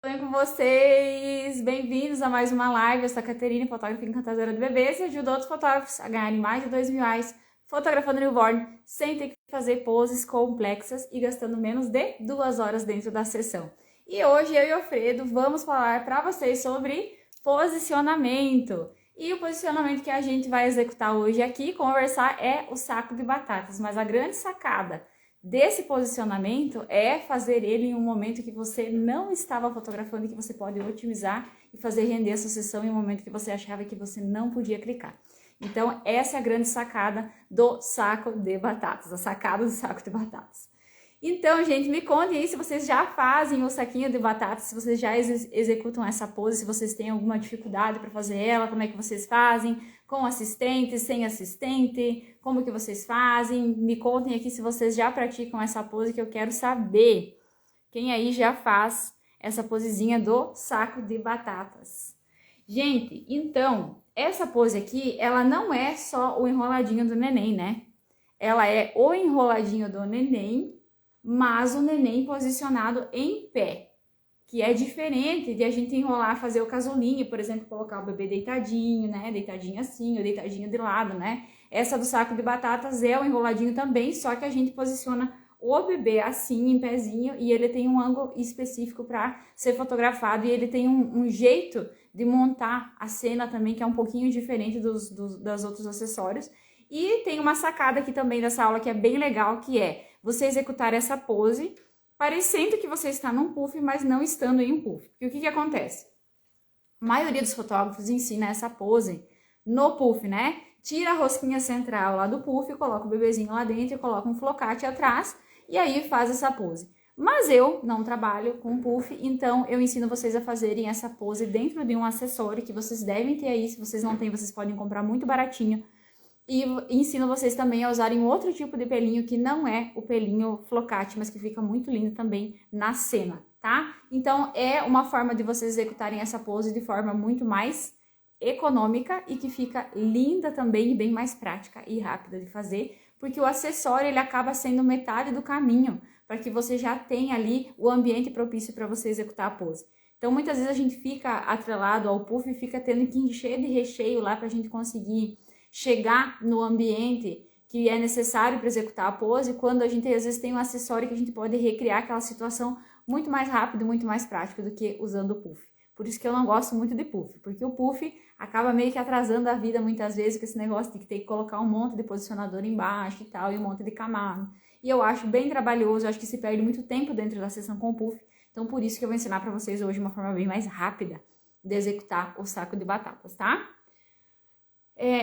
Tudo bem com vocês? Bem-vindos a mais uma live. Eu sou a Caterine, fotógrafa encantadora de bebês, e ajudo outros fotógrafos a ganharem mais de R$ 2.000 fotografando newborn sem ter que fazer poses complexas e gastando menos de 2 horas dentro da sessão. E hoje eu e o Alfredo vamos falar para vocês sobre posicionamento. E o posicionamento que a gente vai executar hoje aqui, conversar, é o saco de batatas. Mas a grande sacada desse posicionamento é fazer ele em um momento que você não estava fotografando e que você pode otimizar e fazer render a sua sessão em um momento que você achava que você não podia clicar. Então, essa é a grande sacada do saco de batatas, a sacada do saco de batatas. Então, gente, me contem aí se vocês já fazem o saquinho de batatas, se vocês já executam essa pose, se vocês têm alguma dificuldade para fazer ela, como é que vocês fazem, com assistente, sem assistente, como que vocês fazem. Me contem aqui se vocês já praticam essa pose, que eu quero saber. Quem aí já faz essa posezinha do saco de batatas? Gente, então, essa pose aqui, ela não é só o enroladinho do neném, né? Ela é o enroladinho do neném, mas o neném posicionado em pé, que é diferente de a gente enrolar, fazer o casulinho, por exemplo, colocar o bebê deitadinho, né? Deitadinho assim, ou deitadinho de lado, né? Essa do saco de batatas é o enroladinho também, só que a gente posiciona o bebê assim, em pezinho, e ele tem um ângulo específico para ser fotografado, e ele tem um jeito de montar a cena também, que é um pouquinho diferente das outros acessórios. E tem uma sacada aqui também dessa aula que é bem legal, que é você executar essa pose parecendo que você está num puff, mas não estando em um puff. E o que acontece? A maioria dos fotógrafos ensina essa pose no puff, né? Tira a rosquinha central lá do puff, coloca o bebezinho lá dentro e coloca um flocate atrás e aí faz essa pose. Mas eu não trabalho com puff, então eu ensino vocês a fazerem essa pose dentro de um acessório que vocês devem ter aí. Se vocês não têm, vocês podem comprar muito baratinho. E ensino vocês também a usarem outro tipo de pelinho que não é o pelinho flocate, mas que fica muito lindo também na cena, tá? Então é uma forma de vocês executarem essa pose de forma muito mais econômica e que fica linda também e bem mais prática e rápida de fazer, porque o acessório ele acaba sendo metade do caminho para que você já tenha ali o ambiente propício para você executar a pose. Então muitas vezes a gente fica atrelado ao puff e fica tendo que encher de recheio lá para a gente conseguir chegar no ambiente que é necessário para executar a pose, quando a gente às vezes tem um acessório que a gente pode recriar aquela situação muito mais rápido, muito mais prático do que usando o puff. Por isso que eu não gosto muito de puff, porque o puff acaba meio que atrasando a vida muitas vezes com esse negócio de que tem que colocar um monte de posicionador embaixo e tal, e um monte de camada. E eu acho bem trabalhoso, eu acho que se perde muito tempo dentro da sessão com o puff. Então por isso que eu vou ensinar para vocês hoje uma forma bem mais rápida de executar o saco de batatas, tá?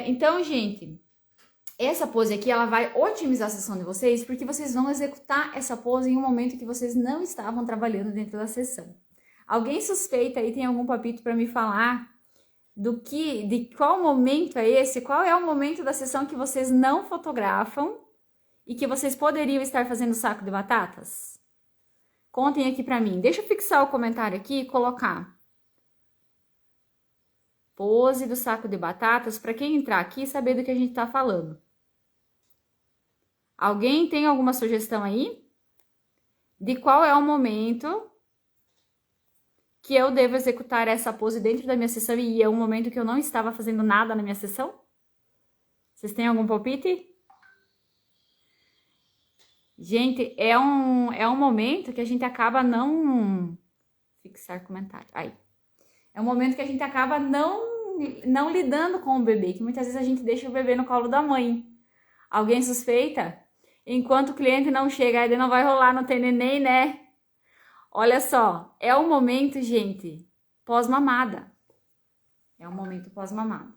Então, gente, essa pose aqui, ela vai otimizar a sessão de vocês, porque vocês vão executar essa pose em um momento que vocês não estavam trabalhando dentro da sessão. Alguém suspeita aí, tem algum papito para me falar de qual momento é esse? Qual é o momento da sessão que vocês não fotografam e que vocês poderiam estar fazendo saco de batatas? Contem aqui para mim. Deixa eu fixar o comentário aqui e colocar pose do saco de batatas, para quem entrar aqui e saber do que a gente tá falando. Alguém tem alguma sugestão aí? De qual é o momento que eu devo executar essa pose dentro da minha sessão e é um momento que eu não estava fazendo nada na minha sessão? Vocês têm algum palpite? Gente, é um momento que a gente acaba não... Fixar comentário. Aí. É um momento que a gente acaba não lidando com o bebê, que muitas vezes a gente deixa o bebê no colo da mãe. Alguém suspeita? Enquanto o cliente não chega, ele não vai rolar, não tem neném, né? Olha só, é o momento, gente, pós-mamada. É o momento pós-mamada.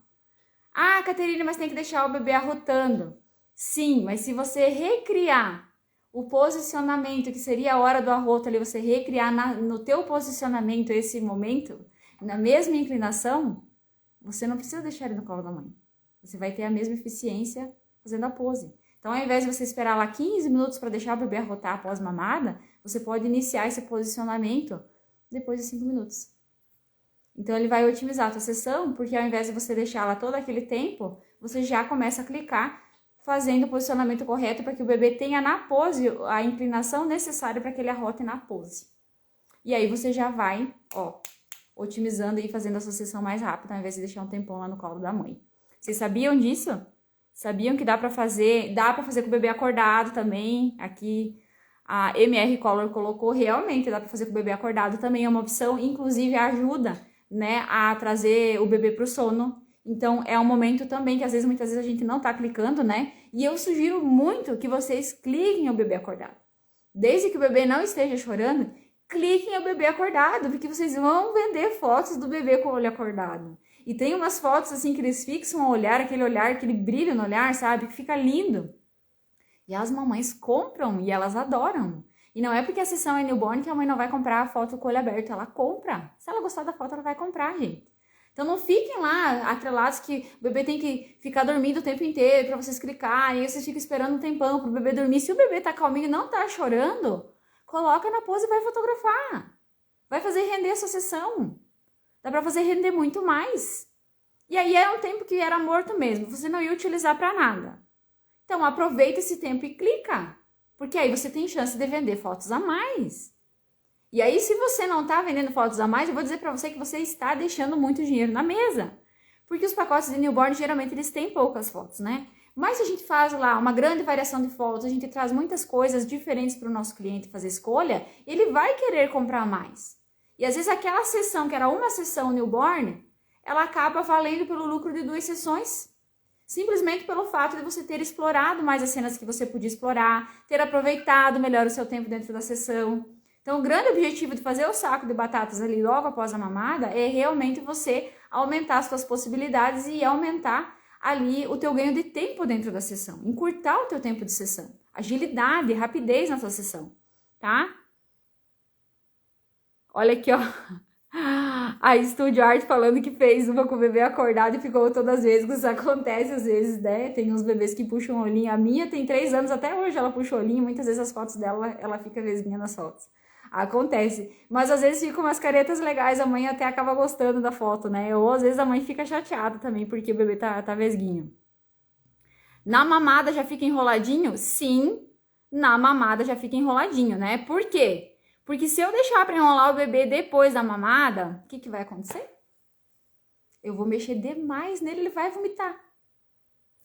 Ah, Caterina, mas tem que deixar o bebê arrotando. Sim, mas se você recriar o posicionamento, que seria a hora do arroto ali, você recriar no teu posicionamento esse momento, na mesma inclinação, você não precisa deixar ele no colo da mãe. Você vai ter a mesma eficiência fazendo a pose. Então, ao invés de você esperar lá 15 minutos para deixar o bebê arrotar após mamada, você pode iniciar esse posicionamento depois de 5 minutos. Então, ele vai otimizar a tua sessão, porque ao invés de você deixar lá todo aquele tempo, você já começa a clicar fazendo o posicionamento correto para que o bebê tenha na pose a inclinação necessária para que ele arrote na pose. E aí você já vai, ó, otimizando e fazendo a sua sessão mais rápida, ao invés de deixar um tempão lá no colo da mãe. Vocês sabiam disso? Sabiam que dá pra fazer com o bebê acordado também? Aqui a MR Color colocou, realmente dá pra fazer com o bebê acordado também, é uma opção, inclusive ajuda, né, a trazer o bebê pro sono. Então, é um momento também que muitas vezes a gente não tá clicando, né? E eu sugiro muito que vocês cliquem o bebê acordado. Desde que o bebê não esteja chorando, cliquem o bebê acordado, porque vocês vão vender fotos do bebê com o olho acordado. E tem umas fotos assim que eles fixam o olhar, aquele brilho no olhar, sabe? Que fica lindo. E as mamães compram e elas adoram. E não é porque a sessão é newborn que a mãe não vai comprar a foto com o olho aberto, ela compra. Se ela gostar da foto, ela vai comprar, gente. Então não fiquem lá atrelados que o bebê tem que ficar dormindo o tempo inteiro para vocês clicarem, e vocês ficam esperando um tempão pro bebê dormir. Se o bebê tá calminho e não tá chorando, coloca na pose e vai fotografar. Vai fazer render a sua sessão. Dá para fazer render muito mais. E aí é um tempo que era morto mesmo, você não ia utilizar para nada. Então aproveita esse tempo e clica, porque aí você tem chance de vender fotos a mais. E aí, se você não está vendendo fotos a mais, eu vou dizer para você que você está deixando muito dinheiro na mesa. Porque os pacotes de newborn, geralmente, eles têm poucas fotos, né? Mas se a gente faz lá uma grande variação de fotos, a gente traz muitas coisas diferentes para o nosso cliente fazer escolha, ele vai querer comprar mais. E às vezes aquela sessão, que era uma sessão newborn, ela acaba valendo pelo lucro de 2 sessões. Simplesmente pelo fato de você ter explorado mais as cenas que você podia explorar, ter aproveitado melhor o seu tempo dentro da sessão. Então, o grande objetivo de fazer o saco de batatas ali logo após a mamada é realmente você aumentar as suas possibilidades e aumentar ali o teu ganho de tempo dentro da sessão, encurtar o teu tempo de sessão, agilidade, rapidez na sua sessão, tá? Olha aqui, ó, a Studio Art falando que fez uma com o bebê acordado e ficou todas as vezes, isso acontece às vezes, né? Tem uns bebês que puxam o olhinho, a minha tem 3 anos, até hoje ela puxa o olhinho, muitas vezes as fotos dela, ela fica vesguinha nas fotos. Acontece, mas às vezes ficam umas caretas legais, a mãe até acaba gostando da foto, né? Ou às vezes a mãe fica chateada também porque o bebê tá vesguinho. Na mamada já fica enroladinho? Sim, na mamada já fica enroladinho, né? Por quê? Porque se eu deixar para enrolar o bebê depois da mamada, o que vai acontecer? Eu vou mexer demais nele, ele vai vomitar.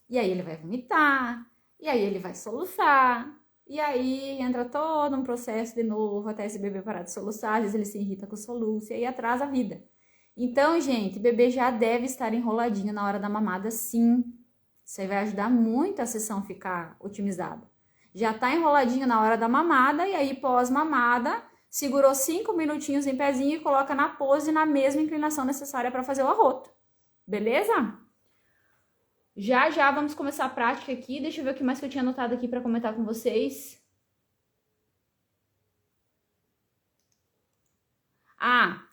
E aí ele vai vomitar, e aí ele vai soluçar. E aí entra todo um processo de novo até esse bebê parar de soluçar, às vezes ele se irrita com o soluço e aí atrasa a vida. Então, gente, o bebê já deve estar enroladinho na hora da mamada, sim. Isso aí vai ajudar muito a sessão ficar otimizada. Já tá enroladinho na hora da mamada e aí pós-mamada, segurou 5 minutinhos em pezinho e coloca na pose na mesma inclinação necessária para fazer o arroto. Beleza? Já vamos começar a prática aqui. Deixa eu ver o que mais que eu tinha anotado aqui para comentar com vocês.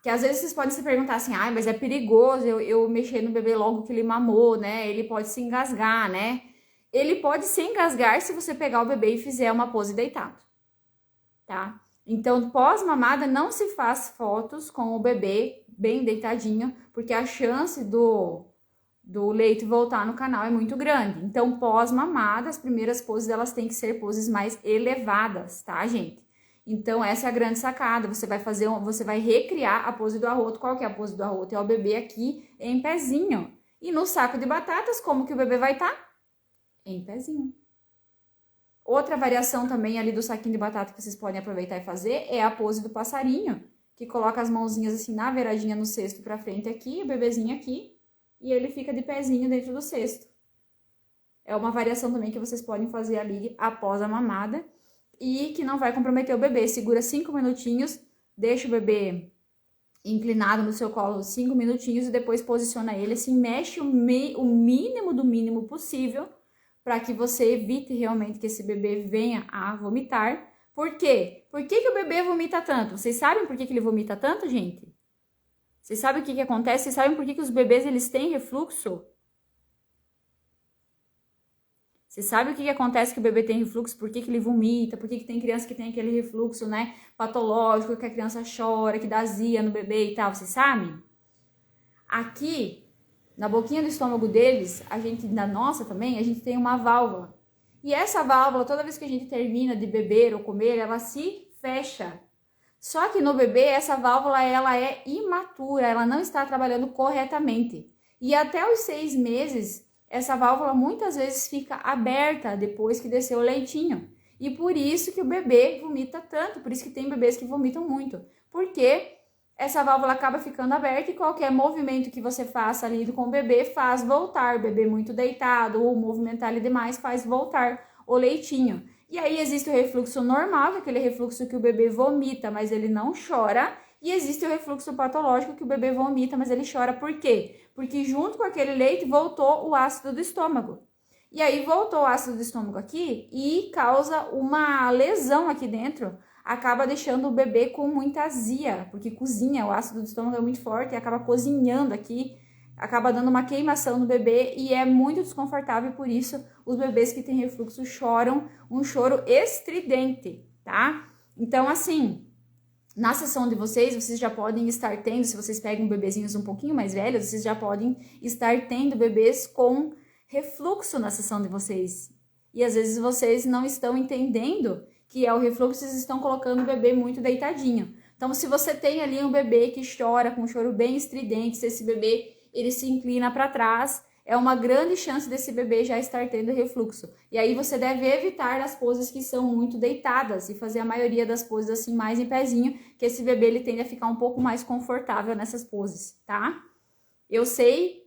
Que às vezes vocês podem se perguntar assim, mas é perigoso eu mexer no bebê logo que ele mamou, né? Ele pode se engasgar, né? Ele pode se engasgar se você pegar o bebê e fizer uma pose deitado, tá? Então, pós-mamada, não se faz fotos com o bebê bem deitadinho, porque a chance do leite voltar no canal é muito grande. Então, pós-mamada, as primeiras poses, elas têm que ser poses mais elevadas, tá, gente? Então, essa é a grande sacada. Você vai recriar a pose do arroto. Qual que é a pose do arroto? É o bebê aqui em pezinho. E no saco de batatas, como que o bebê vai estar? Em pezinho. Outra variação também ali do saquinho de batata que vocês podem aproveitar e fazer é a pose do passarinho, que coloca as mãozinhas assim na beiradinha no cesto pra frente aqui, o bebezinho aqui, e ele fica de pezinho dentro do cesto. É uma variação também que vocês podem fazer ali após a mamada e que não vai comprometer o bebê. Segura 5 minutinhos, deixa o bebê inclinado no seu colo 5 minutinhos e depois posiciona ele assim, mexe o mínimo do mínimo possível para que você evite realmente que esse bebê venha a vomitar. Por quê? Por que o bebê vomita tanto? Vocês sabem por que ele vomita tanto, gente? Vocês sabem o que acontece? Vocês sabem por que os bebês eles têm refluxo? Vocês sabem o que acontece que o bebê tem refluxo? Por que ele vomita? Por que tem criança que tem aquele refluxo, né, patológico, que a criança chora, que dá azia no bebê e tal? Vocês sabem? Aqui, na boquinha do estômago deles, na nossa também, a gente tem uma válvula. E essa válvula, toda vez que a gente termina de beber ou comer, ela se fecha. Só que no bebê, essa válvula, ela é imatura, ela não está trabalhando corretamente. E até os 6 meses, essa válvula muitas vezes fica aberta depois que desceu o leitinho. E por isso que o bebê vomita tanto, por isso que tem bebês que vomitam muito. Porque essa válvula acaba ficando aberta e qualquer movimento que você faça ali com o bebê faz voltar. O bebê muito deitado ou movimentar ele demais faz voltar o leitinho. E aí existe o refluxo normal, que é aquele refluxo que o bebê vomita, mas ele não chora. E existe o refluxo patológico, que o bebê vomita, mas ele chora. Por quê? Porque junto com aquele leite voltou o ácido do estômago. E aí voltou o ácido do estômago aqui e causa uma lesão aqui dentro. Acaba deixando o bebê com muita azia, porque cozinha, o ácido do estômago é muito forte e acaba cozinhando aqui, acaba dando uma queimação no bebê e é muito desconfortável, por isso os bebês que têm refluxo choram um choro estridente, tá? Então, assim, na sessão de vocês já podem estar tendo, se vocês pegam bebezinhos um pouquinho mais velhos, vocês já podem estar tendo bebês com refluxo na sessão de vocês. E às vezes vocês não estão entendendo que é o refluxo, vocês estão colocando o bebê muito deitadinho. Então, se você tem ali um bebê que chora com um choro bem estridente, se esse bebê ele se inclina para trás, é uma grande chance desse bebê já estar tendo refluxo. E aí você deve evitar as poses que são muito deitadas e fazer a maioria das poses assim mais em pezinho, que esse bebê ele tende a ficar um pouco mais confortável nessas poses, tá? Eu sei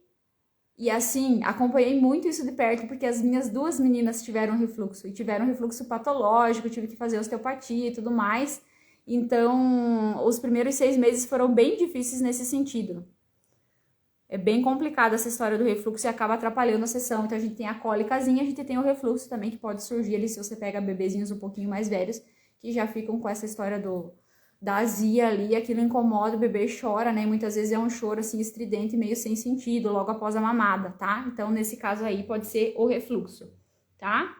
e assim, acompanhei muito isso de perto, porque as minhas 2 meninas tiveram refluxo, e tiveram refluxo patológico, tive que fazer osteopatia e tudo mais. Então, os primeiros 6 meses foram bem difíceis nesse sentido. É bem complicada essa história do refluxo e acaba atrapalhando a sessão. Então, a gente tem a cólicazinha, a gente tem o refluxo também, que pode surgir ali se você pega bebezinhos um pouquinho mais velhos, que já ficam com essa história da azia ali, aquilo incomoda, o bebê chora, né? Muitas vezes é um choro assim estridente, meio sem sentido, logo após a mamada, tá? Então, nesse caso aí, pode ser o refluxo, tá?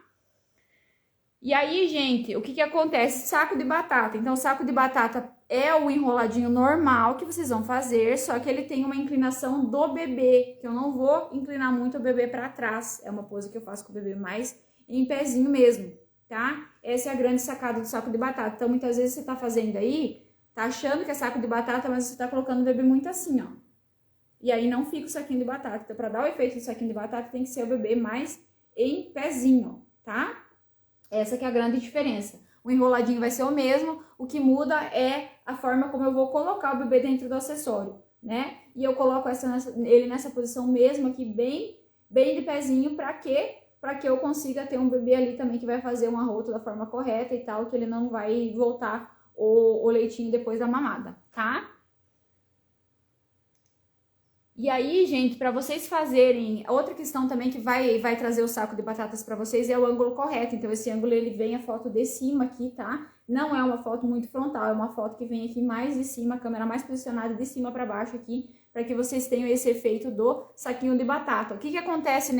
E aí, gente, o que acontece? Saco de batata. Então, o saco de batata é o enroladinho normal que vocês vão fazer, só que ele tem uma inclinação do bebê, que eu não vou inclinar muito o bebê para trás. É uma pose que eu faço com o bebê mais em pezinho mesmo, tá? Essa é a grande sacada do saco de batata. Então, muitas vezes você tá fazendo aí, tá achando que é saco de batata, mas você tá colocando o bebê muito assim, ó. E aí não fica o saquinho de batata. Então, para dar o efeito do saquinho de batata, tem que ser o bebê mais em pezinho, tá? Essa que é a grande diferença. O enroladinho vai ser o mesmo, o que muda é a forma como eu vou colocar o bebê dentro do acessório, né? E eu coloco ele nessa posição mesmo aqui, bem de pezinho, pra quê? Para que eu consiga ter um bebê ali também que vai fazer um arroto da forma correta e tal, que ele não vai voltar o leitinho depois da mamada, tá? E aí, gente, para vocês fazerem, outra questão também que vai trazer o saco de batatas para vocês é o ângulo correto. Então, esse ângulo, ele vem a foto de cima aqui, tá? Não é uma foto muito frontal, é uma foto que vem aqui mais de cima, a câmera mais posicionada de cima para baixo aqui, para que vocês tenham esse efeito do saquinho de batata. O que acontece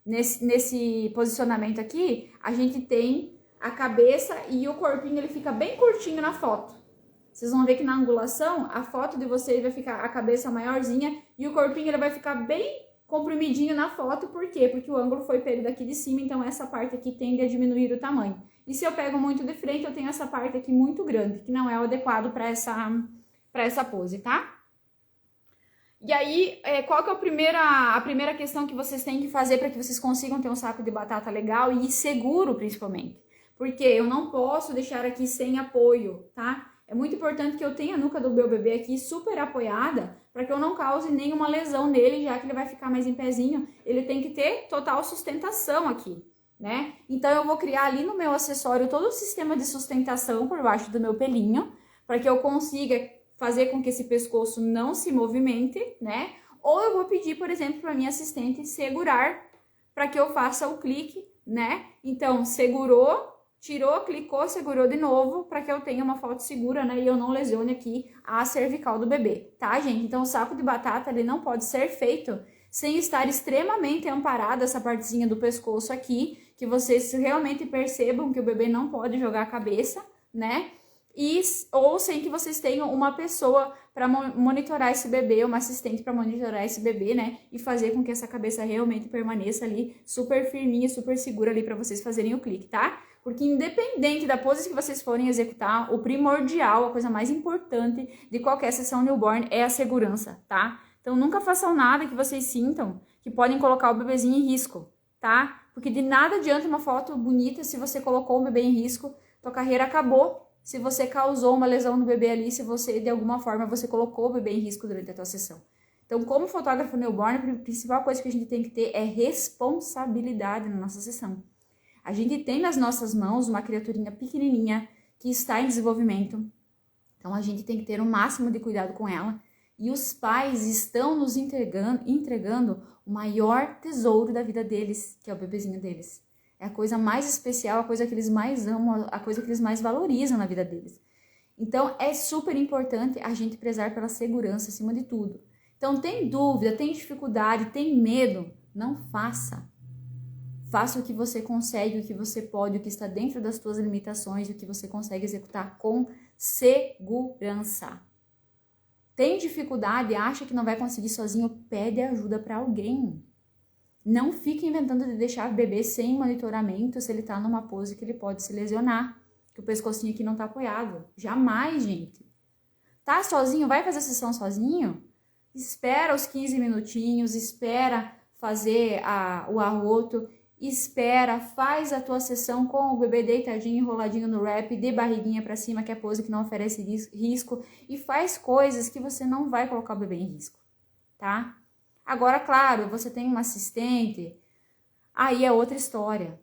nesse posicionamento aqui? A gente tem a cabeça e o corpinho, ele fica bem curtinho na foto. Vocês vão ver que na angulação, a foto de vocês vai ficar a cabeça maiorzinha e o corpinho ele vai ficar bem comprimidinho na foto. Por quê? Porque o ângulo foi pego daqui de cima, então essa parte aqui tende a diminuir o tamanho. E se eu pego muito de frente, eu tenho essa parte aqui muito grande, que não é o adequado para essa pose, tá? E aí, qual que é a primeira questão que vocês têm que fazer para que vocês consigam ter um saco de batata legal e seguro, principalmente? Porque eu não posso deixar aqui sem apoio, tá? É muito importante que eu tenha a nuca do meu bebê aqui super apoiada para que eu não cause nenhuma lesão nele, já que ele vai ficar mais em pezinho. Ele tem que ter total sustentação aqui, né? Então, eu vou criar ali no meu acessório todo o sistema de sustentação por baixo do meu pelinho, para que eu consiga fazer com que esse pescoço não se movimente, né? Ou eu vou pedir, por exemplo, para minha assistente segurar para que eu faça o clique, né? Então, segurou, tirou, clicou, segurou de novo, para que eu tenha uma foto segura, né? E eu não lesione aqui a cervical do bebê, tá, gente? Então, o saco de batata, ele não pode ser feito sem estar extremamente amparado essa partezinha do pescoço aqui, que vocês realmente percebam que o bebê não pode jogar a cabeça, né? ou sem que vocês tenham uma pessoa para monitorar esse bebê, uma assistente para monitorar esse bebê, né? E fazer com que essa cabeça realmente permaneça ali super firminha, super segura ali para vocês fazerem o clique, tá? Porque independente da pose que vocês forem executar, o primordial, a coisa mais importante de qualquer sessão newborn é a segurança, tá? Então nunca façam nada que vocês sintam que podem colocar o bebezinho em risco, tá? Porque de nada adianta uma foto bonita se você colocou o bebê em risco, tua carreira acabou. Se você causou uma lesão no bebê ali, se você, de alguma forma, você colocou o bebê em risco durante a tua sessão. Então, como fotógrafo newborn, a principal coisa que a gente tem que ter é responsabilidade na nossa sessão. A gente tem nas nossas mãos uma criaturinha pequenininha que está em desenvolvimento. Então, a gente tem que ter o máximo de cuidado com ela. E os pais estão nos entregando o maior tesouro da vida deles, que é o bebezinho deles. É a coisa mais especial, a coisa que eles mais amam, a coisa que eles mais valorizam na vida deles. Então, é super importante a gente prezar pela segurança acima de tudo. Então, tem dúvida, tem dificuldade, tem medo? Não faça. Faça o que você consegue, o que você pode, o que está dentro das suas limitações, o que você consegue executar com segurança. Tem dificuldade, acha que não vai conseguir sozinho? Pede ajuda para alguém. Não fique inventando de deixar o bebê sem monitoramento se ele tá numa pose que ele pode se lesionar, que o pescocinho aqui não tá apoiado. Jamais, gente. Tá sozinho? Vai fazer a sessão sozinho? Espera os 15 minutinhos, espera fazer o arroto, espera, faz a tua sessão com o bebê deitadinho, enroladinho no wrap, de barriguinha pra cima, que é a pose que não oferece risco, e faz coisas que você não vai colocar o bebê em risco, tá? Agora, claro, você tem uma assistente, aí é outra história.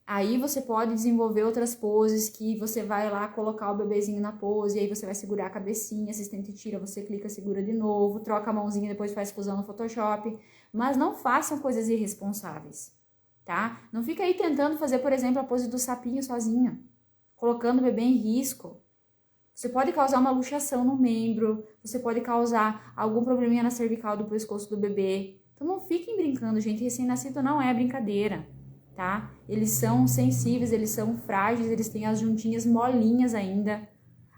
Aí você pode desenvolver outras poses que você vai lá colocar o bebezinho na pose, e aí você vai segurar a cabecinha, a assistente tira, você clica, segura de novo, troca a mãozinha, depois faz fusão no Photoshop. Mas não façam coisas irresponsáveis, tá? Não fica aí tentando fazer, por exemplo, a pose do sapinho sozinha, colocando o bebê em risco. Você pode causar uma luxação no membro, você pode causar algum probleminha na cervical do pescoço do bebê. Então não fiquem brincando, gente. Recém-nascido não é brincadeira, tá? Eles são sensíveis, eles são frágeis, eles têm as juntinhas molinhas ainda.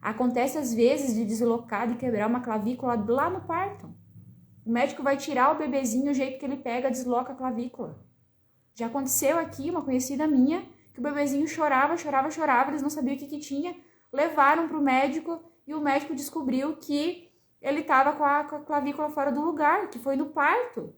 Acontece às vezes de deslocar, de quebrar uma clavícula lá no parto. O médico vai tirar o bebezinho, o jeito que ele pega, desloca a clavícula. Já aconteceu aqui, uma conhecida minha, que o bebezinho chorava, eles não sabiam o que tinha. Levaram para o médico e o médico descobriu que ele estava com a clavícula fora do lugar, que foi no parto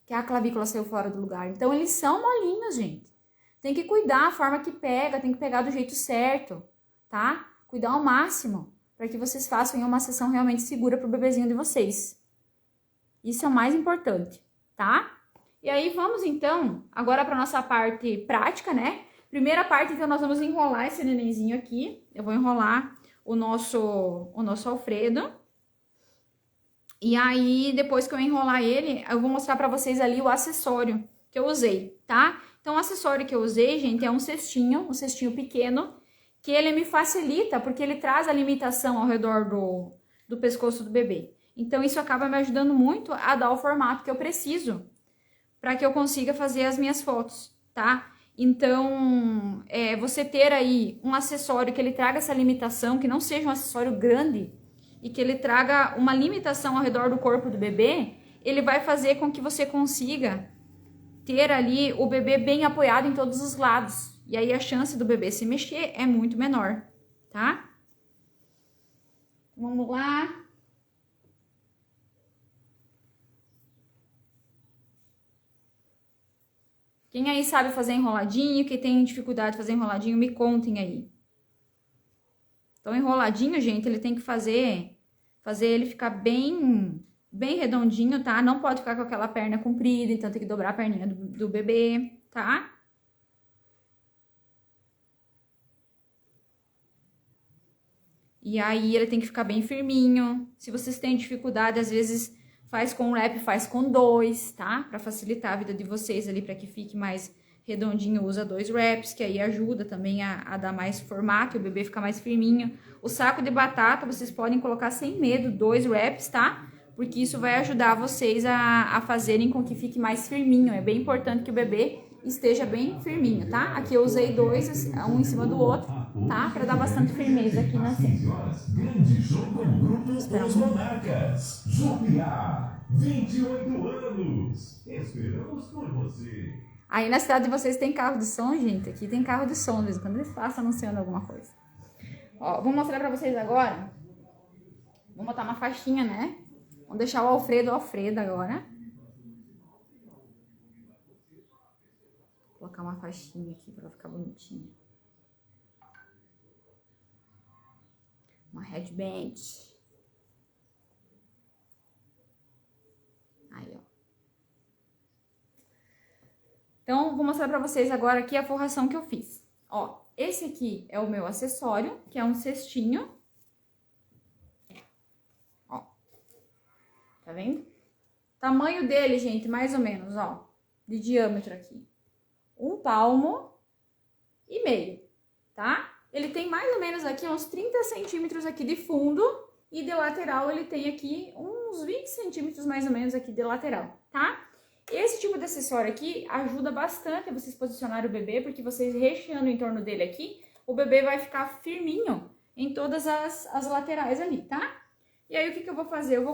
que a clavícula saiu fora do lugar. Então, eles são molinhos, gente. Tem que cuidar a forma que pega, tem que pegar do jeito certo, tá? Cuidar ao máximo para que vocês façam uma sessão realmente segura para o bebezinho de vocês. Isso é o mais importante, tá? E aí, vamos então agora para nossa parte prática, né? Primeira parte, então, nós vamos enrolar esse nenenzinho aqui. Eu vou enrolar o nosso Alfredo. E aí, depois que eu enrolar ele, eu vou mostrar pra vocês ali o acessório que eu usei, tá? Então, o acessório que eu usei, gente, é um cestinho pequeno, que ele me facilita, porque ele traz a limitação ao redor do pescoço do bebê. Então, isso acaba me ajudando muito a dar o formato que eu preciso para que eu consiga fazer as minhas fotos, tá? Então, você ter aí um acessório que ele traga essa limitação, que não seja um acessório grande e que ele traga uma limitação ao redor do corpo do bebê, ele vai fazer com que você consiga ter ali o bebê bem apoiado em todos os lados. E aí a chance do bebê se mexer é muito menor, tá? Vamos lá. Quem aí sabe fazer enroladinho, quem tem dificuldade de fazer enroladinho, me contem aí. Então, enroladinho, gente, ele tem que fazer ele ficar bem redondinho, tá? Não pode ficar com aquela perna comprida, então tem que dobrar a perninha do bebê, tá? E aí, ele tem que ficar bem firminho. Se vocês têm dificuldade, às vezes faz com um wrap, faz com 2, tá? Pra facilitar a vida de vocês ali, pra que fique mais redondinho, usa 2 wraps, que aí ajuda também a dar mais formato e o bebê ficar mais firminho. O saco de batata, vocês podem colocar sem medo 2 wraps, tá? Porque isso vai ajudar vocês a fazerem com que fique mais firminho. É bem importante que o bebê esteja bem firminho, tá? Aqui eu usei dois, um em cima do outro, tá? Pra dar bastante firmeza aqui na cena. Grande jogo Grupo Os Monarcas. Jubilar, 28 anos. Esperamos por você. Aí na cidade de vocês tem carro de som, gente? Aqui tem carro de som, de vez em quando eles passam anunciando alguma coisa. Ó, vou mostrar pra vocês agora. Vou botar uma faixinha, né? Vamos deixar o Alfredo agora. Vou colocar uma faixinha aqui pra ficar bonitinha. Uma headband. Aí, ó. Então, vou mostrar pra vocês agora aqui a forração que eu fiz. Ó, esse aqui é o meu acessório, que é um cestinho. Ó. Tá vendo? Tamanho dele, gente, mais ou menos, ó. De diâmetro aqui. 1,5 palmos, tá? Ele tem mais ou menos aqui uns 30 centímetros aqui de fundo e de lateral ele tem aqui uns 20 centímetros mais ou menos aqui de lateral, tá? Esse tipo de acessório aqui ajuda bastante a vocês posicionarem o bebê, porque vocês recheando em torno dele aqui, o bebê vai ficar firminho em todas as laterais ali, tá? E aí o que eu vou fazer? Eu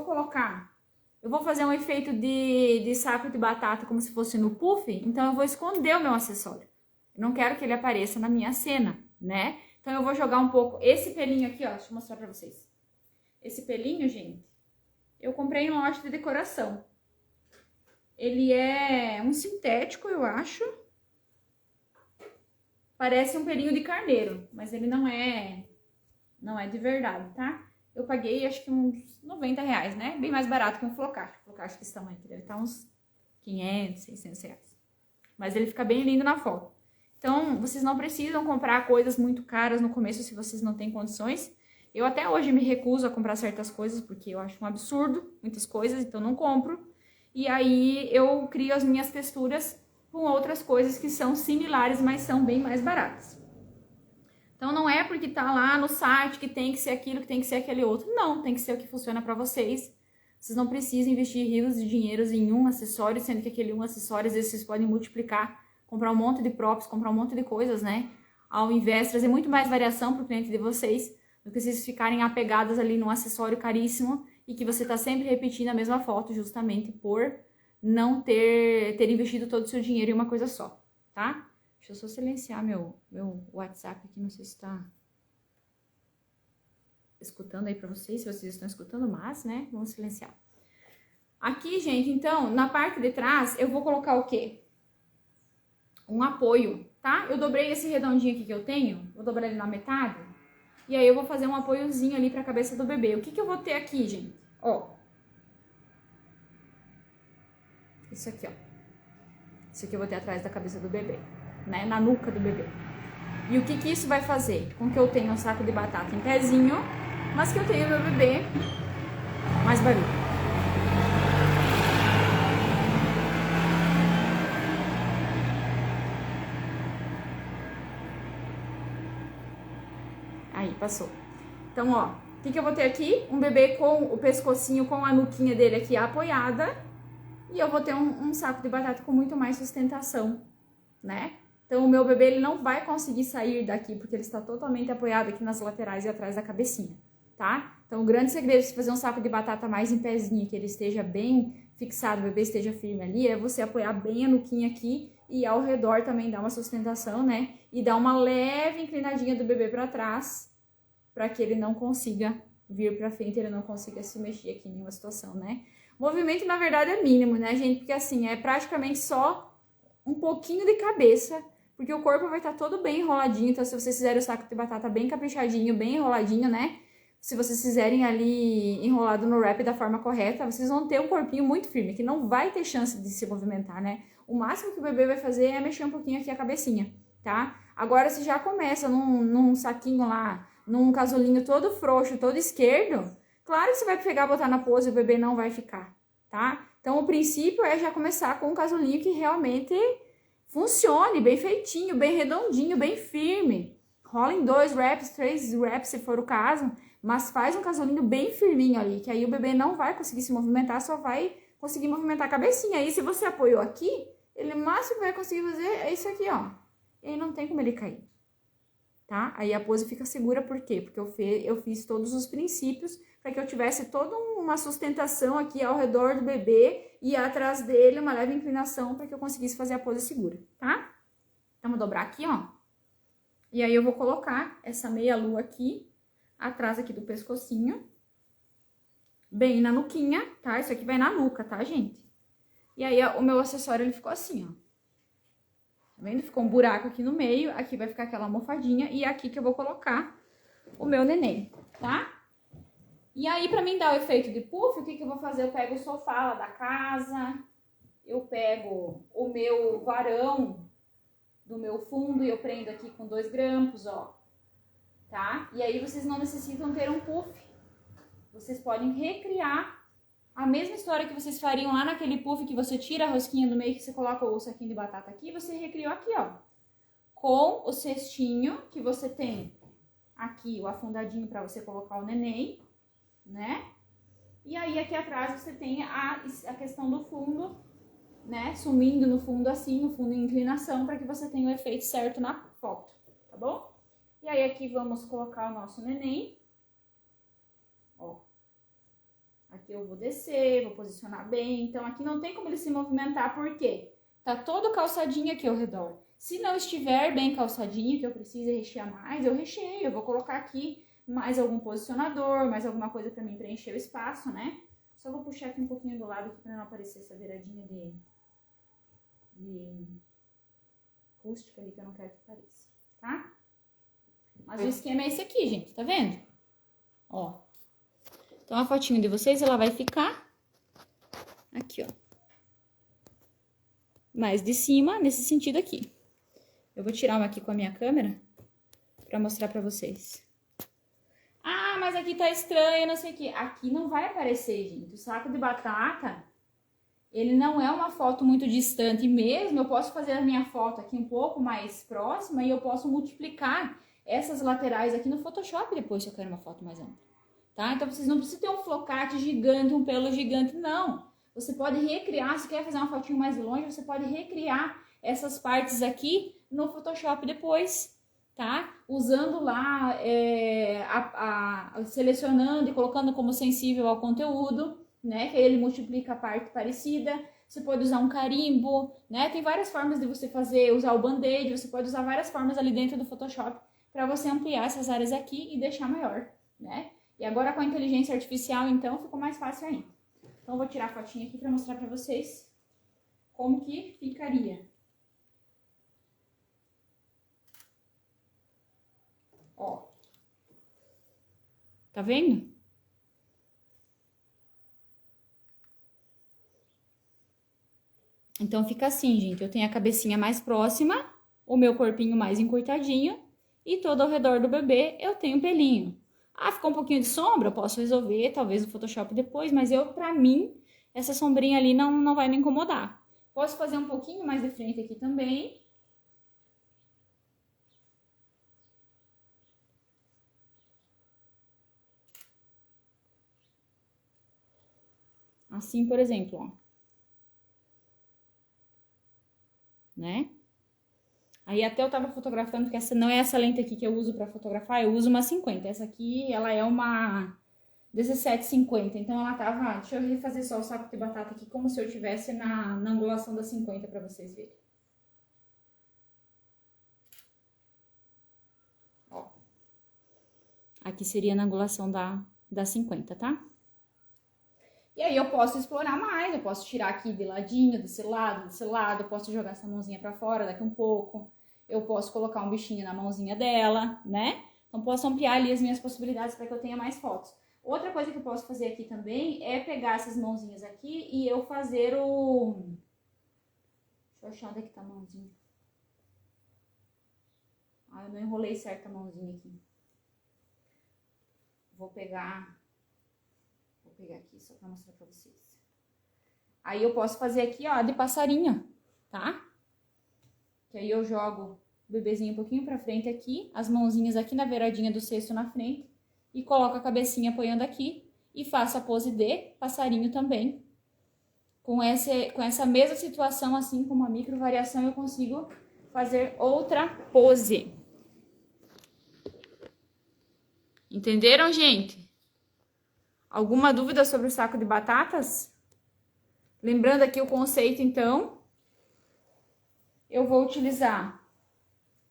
vou fazer um efeito de saco de batata como se fosse no puff, então eu vou esconder o meu acessório. Eu não quero que ele apareça na minha cena, né? Então eu vou jogar um pouco esse pelinho aqui, ó, deixa eu mostrar pra vocês. Esse pelinho, gente, eu comprei em loja de decoração. Ele é um sintético, eu acho. Parece um pelinho de carneiro, mas ele não é de verdade, tá? Eu paguei acho que uns 90 reais, né? Bem mais barato que um flocarte. Flocarte desse tamanho aqui deve estar uns 500, 600 reais. Mas ele fica bem lindo na foto. Então, vocês não precisam comprar coisas muito caras no começo se vocês não têm condições. Eu até hoje me recuso a comprar certas coisas porque eu acho um absurdo, muitas coisas, então não compro. E aí eu crio as minhas texturas com outras coisas que são similares, mas são bem mais baratas. Então não é porque tá lá no site que tem que ser aquilo, que tem que ser aquele outro. Não, tem que ser o que funciona pra vocês. Vocês não precisam investir rios de dinheiros em um acessório, sendo que aquele um acessório, às vezes, vocês podem multiplicar, comprar um monte de props, comprar um monte de coisas, né? Ao invés de trazer muito mais variação pro cliente de vocês, do que vocês ficarem apegados ali num acessório caríssimo e que você tá sempre repetindo a mesma foto, justamente por não ter investido todo o seu dinheiro em uma coisa só, tá? Deixa eu só silenciar meu WhatsApp aqui, não sei se tá escutando aí pra vocês, se vocês estão escutando, mas, né, vamos silenciar. Aqui, gente, então, na parte de trás, eu vou colocar o quê? Um apoio, tá? Eu dobrei esse redondinho aqui que eu tenho, vou dobrar ele na metade, e aí eu vou fazer um apoiozinho ali pra cabeça do bebê. O que eu vou ter aqui, gente? Ó. Isso aqui, ó. Isso aqui eu vou ter atrás da cabeça do bebê, né? Na nuca do bebê. E o que isso vai fazer? Com que eu tenha um saco de batata em pezinho, mas que eu tenha o meu bebê mais barulho. Aí, passou. Então, ó, o que eu vou ter aqui? Um bebê com o pescocinho, com a nuquinha dele aqui apoiada. E eu vou ter um saco de batata com muito mais sustentação, né? Então, o meu bebê, ele não vai conseguir sair daqui, porque ele está totalmente apoiado aqui nas laterais e atrás da cabecinha, tá? Então, o grande segredo de fazer um saco de batata mais em pezinho, que ele esteja bem fixado, o bebê esteja firme ali, é você apoiar bem a nuquinha aqui e ao redor também dar uma sustentação, né? E dar uma leve inclinadinha do bebê para trás, para que ele não consiga vir para frente, ele não consiga se mexer aqui em nenhuma situação, né? O movimento, na verdade, é mínimo, né, gente? Porque, assim, é praticamente só um pouquinho de cabeça, porque o corpo vai estar todo bem enroladinho. Então, se vocês fizerem o saco de batata bem caprichadinho, bem enroladinho, né? Se vocês fizerem ali enrolado no wrap da forma correta, vocês vão ter um corpinho muito firme, que não vai ter chance de se movimentar, né? O máximo que o bebê vai fazer é mexer um pouquinho aqui a cabecinha, tá? Agora, se já começa num saquinho lá, num casulinho todo frouxo, todo esquerdo, claro que você vai pegar, botar na pose e o bebê não vai ficar, tá? Então, o princípio é já começar com um casulinho que realmente funcione, bem feitinho, bem redondinho, bem firme. Rola em 2 reps, 3 reps, se for o caso, mas faz um casulinho bem firminho ali, que aí o bebê não vai conseguir se movimentar, só vai conseguir movimentar a cabecinha. Aí, se você apoiou aqui, ele o máximo que vai conseguir fazer é isso aqui, ó. E aí não tem como ele cair, tá? Aí a pose fica segura, por quê? Porque eu fiz todos os princípios para que eu tivesse toda uma sustentação aqui ao redor do bebê e atrás dele uma leve inclinação para que eu conseguisse fazer a pose segura, tá? Então, vou dobrar aqui, ó. E aí eu vou colocar essa meia lua aqui, atrás aqui do pescocinho, bem na nuquinha, tá? Isso aqui vai na nuca, tá, gente? E aí o meu acessório, ele ficou assim, ó. Tá vendo? Ficou um buraco aqui no meio, aqui vai ficar aquela almofadinha e aqui que eu vou colocar o meu neném, tá? E aí, pra mim dar o efeito de puff, o que que eu vou fazer? Eu pego o sofá lá da casa, eu pego o meu varão do meu fundo e eu prendo aqui com 2 grampos, ó, tá? E aí vocês não necessitam ter um puff. Vocês podem recriar a mesma história que vocês fariam lá naquele puff que você tira a rosquinha do meio, que você coloca o saquinho de batata aqui, você recriou aqui, ó. Com o cestinho que você tem aqui, o afundadinho para você colocar o neném, né? E aí aqui atrás você tem a questão do fundo, né? Sumindo no fundo assim, no fundo em inclinação, para que você tenha o efeito certo na foto, tá bom? E aí aqui vamos colocar o nosso neném. Ó. Aqui eu vou descer, vou posicionar bem. Então, aqui não tem como ele se movimentar, por quê? Tá todo calçadinho aqui ao redor. Se não estiver bem calçadinho, que eu precise rechear mais, eu recheio. Eu vou colocar aqui mais algum posicionador, mais alguma coisa pra mim preencher o espaço, né? Só vou puxar aqui um pouquinho do lado aqui pra não aparecer essa beiradinha de rústica ali, que eu não quero que apareça, tá? Mas o esquema é esse aqui, gente, tá vendo? Ó. Então, a fotinho de vocês, ela vai ficar aqui, ó. Mais de cima, nesse sentido aqui. Eu vou tirar uma aqui com a minha câmera pra mostrar pra vocês. Ah, mas aqui tá estranho, não sei o quê. Aqui não vai aparecer, gente. O saco de batata, ele não é uma foto muito distante mesmo. Eu posso fazer a minha foto aqui um pouco mais próxima e eu posso multiplicar essas laterais aqui no Photoshop depois, se eu quero uma foto mais ampla. Tá? Então, vocês não precisam ter um flocate gigante, um pelo gigante, não. Você pode recriar, se quer fazer uma fotinho mais longe, você pode recriar essas partes aqui no Photoshop depois, tá? Usando lá, selecionando e colocando como sensível ao conteúdo, né? Que aí ele multiplica a parte parecida. Você pode usar um carimbo, né? Tem várias formas de você fazer, usar o band-aid, você pode usar várias formas ali dentro do Photoshop para você ampliar essas áreas aqui e deixar maior, né? E agora com a inteligência artificial, então, ficou mais fácil ainda. Então, eu vou tirar a fotinha aqui para mostrar para vocês como que ficaria. Ó. Tá vendo? Então, fica assim, gente. Eu tenho a cabecinha mais próxima, o meu corpinho mais encurtadinho e todo ao redor do bebê eu tenho pelinho. Ah, ficou um pouquinho de sombra, eu posso resolver, talvez no Photoshop depois, mas pra mim, essa sombrinha ali não vai me incomodar. Posso fazer um pouquinho mais de frente aqui também. Assim, por exemplo, ó. Né? Aí até eu tava fotografando, porque essa não é essa lente aqui que eu uso pra fotografar, eu uso uma 50. Essa aqui, ela é uma 1750, então ela tava... Deixa eu refazer só o saco de batata aqui, como se eu tivesse na angulação da 50 pra vocês verem. Ó. Aqui seria na angulação da 50, tá? E aí eu posso explorar mais, eu posso tirar aqui de ladinho, desse lado, eu posso jogar essa mãozinha pra fora daqui um pouco. Eu posso colocar um bichinho na mãozinha dela, né? Então, posso ampliar ali as minhas possibilidades para que eu tenha mais fotos. Outra coisa que eu posso fazer aqui também é pegar essas mãozinhas aqui e eu fazer o... Deixa eu achar onde é que tá a mãozinha. Ah, eu não enrolei certo a mãozinha aqui. Vou pegar aqui só para mostrar para vocês. Aí eu posso fazer aqui, ó, de passarinho, tá? Que aí eu jogo o bebezinho um pouquinho pra frente aqui, as mãozinhas aqui na beiradinha do cesto na frente, e coloco a cabecinha apoiando aqui, e faço a pose de passarinho também, com essa mesma situação, assim, com uma micro variação, eu consigo fazer outra pose. Entenderam, gente? Alguma dúvida sobre o saco de batatas? Lembrando aqui o conceito, então, eu vou utilizar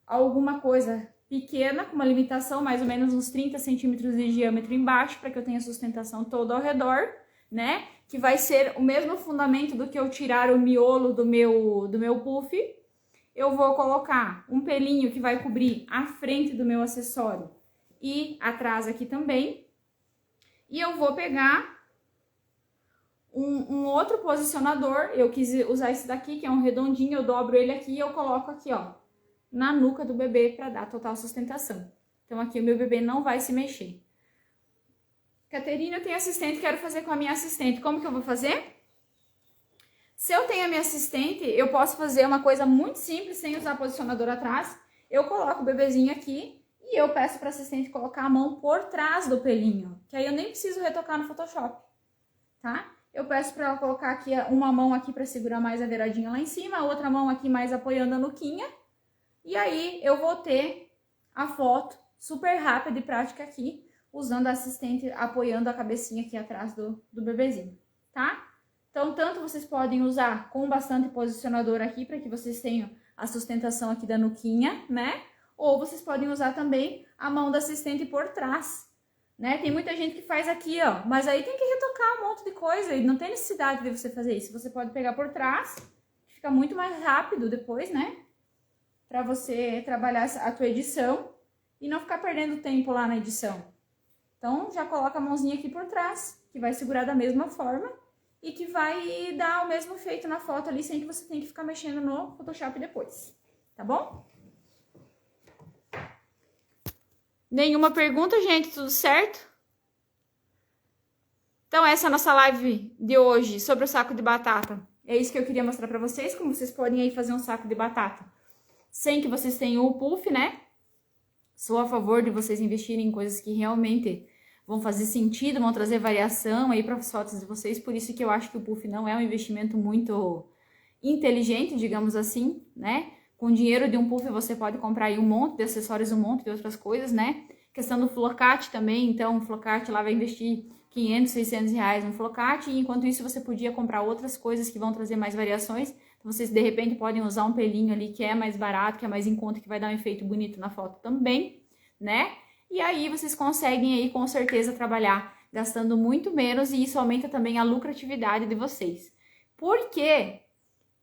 alguma coisa pequena, com uma limitação mais ou menos uns 30 centímetros de diâmetro embaixo, para que eu tenha sustentação toda ao redor, né? Que vai ser o mesmo fundamento do que eu tirar o miolo do meu puff. Eu vou colocar um pelinho que vai cobrir a frente do meu acessório e atrás aqui também. E eu vou pegar um outro posicionador. Eu quis usar esse daqui, que é um redondinho, eu dobro ele aqui e eu coloco aqui, ó, na nuca do bebê para dar total sustentação. Então aqui o meu bebê não vai se mexer. Caterina, eu tenho assistente, quero fazer com a minha assistente. Como que eu vou fazer? Se eu tenho a minha assistente, eu posso fazer uma coisa muito simples, sem usar posicionador atrás. Eu coloco o bebezinho aqui e eu peço para a assistente colocar a mão por trás do pelinho, que aí eu nem preciso retocar no Photoshop, tá? Eu peço para ela colocar aqui uma mão aqui para segurar mais a beiradinha lá em cima, a outra mão aqui mais apoiando a nuquinha. E aí eu vou ter a foto super rápida e prática aqui, usando a assistente apoiando a cabecinha aqui atrás do bebezinho, tá? Então, tanto vocês podem usar com bastante posicionador aqui, para que vocês tenham a sustentação aqui da nuquinha, né? Ou vocês podem usar também a mão da assistente por trás, né? Tem muita gente que faz aqui, ó, mas aí tem que retocar um monte de coisa e não tem necessidade de você fazer isso. Você pode pegar por trás, fica muito mais rápido depois, né? Para você trabalhar a tua edição e não ficar perdendo tempo lá na edição. Então, já coloca a mãozinha aqui por trás, que vai segurar da mesma forma e que vai dar o mesmo efeito na foto ali, sem que você tenha que ficar mexendo no Photoshop depois, tá bom? Nenhuma pergunta, gente? Tudo certo? Então, essa é a nossa live de hoje sobre o saco de batata. É isso que eu queria mostrar pra vocês, como vocês podem aí fazer um saco de batata sem que vocês tenham o puff, né? Sou a favor de vocês investirem em coisas que realmente vão fazer sentido, vão trazer variação aí para as fotos de vocês. Por isso que eu acho que o puff não é um investimento muito inteligente, digamos assim, né? Com o dinheiro de um puff você pode comprar aí um monte de acessórios, um monte de outras coisas, né? Questão do flocate também, então o flocate lá vai investir 500, 600 reais no flocate, e enquanto isso você podia comprar outras coisas que vão trazer mais variações. Então, vocês de repente podem usar um pelinho ali que é mais barato, que é mais em conta, que vai dar um efeito bonito na foto também, né? E aí vocês conseguem aí com certeza trabalhar gastando muito menos, e isso aumenta também a lucratividade de vocês. Porque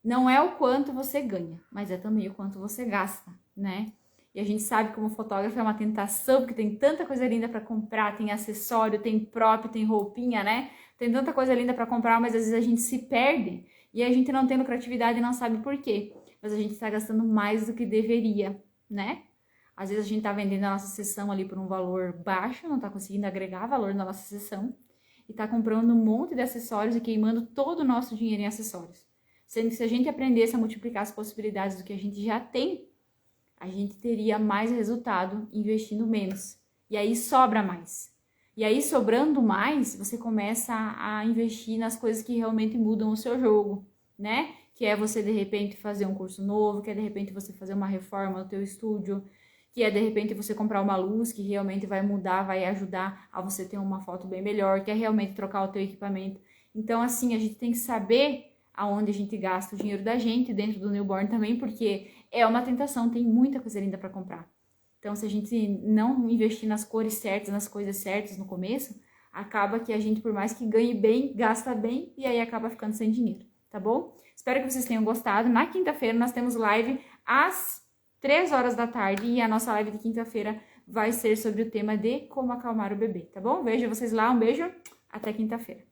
não é o quanto você ganha, mas é também o quanto você gasta, né? E a gente sabe como fotógrafo é uma tentação, porque tem tanta coisa linda para comprar, tem acessório, tem prop, tem roupinha, né? Tem tanta coisa linda para comprar, mas às vezes a gente se perde e a gente não tem lucratividade e não sabe por quê. Mas a gente está gastando mais do que deveria, né? Às vezes a gente tá vendendo a nossa sessão ali por um valor baixo, não tá conseguindo agregar valor na nossa sessão e tá comprando um monte de acessórios e queimando todo o nosso dinheiro em acessórios. Sendo que se a gente aprendesse a multiplicar as possibilidades do que a gente já tem, a gente teria mais resultado investindo menos. E aí sobra mais. E aí, sobrando mais, você começa a investir nas coisas que realmente mudam o seu jogo, né? Que é você, de repente, fazer um curso novo, que é, de repente, você fazer uma reforma no teu estúdio, que é, de repente, você comprar uma luz que realmente vai mudar, vai ajudar a você ter uma foto bem melhor, que é realmente trocar o teu equipamento. Então, assim, a gente tem que saber aonde a gente gasta o dinheiro da gente, dentro do newborn também, porque é uma tentação, tem muita coisa linda para comprar. Então, se a gente não investir nas cores certas, nas coisas certas no começo, acaba que a gente, por mais que ganhe bem, gasta bem e aí acaba ficando sem dinheiro, tá bom? Espero que vocês tenham gostado. Na quinta-feira nós temos live às 3 horas da tarde e a nossa live de quinta-feira vai ser sobre o tema de como acalmar o bebê, tá bom? Vejo vocês lá, um beijo, até quinta-feira.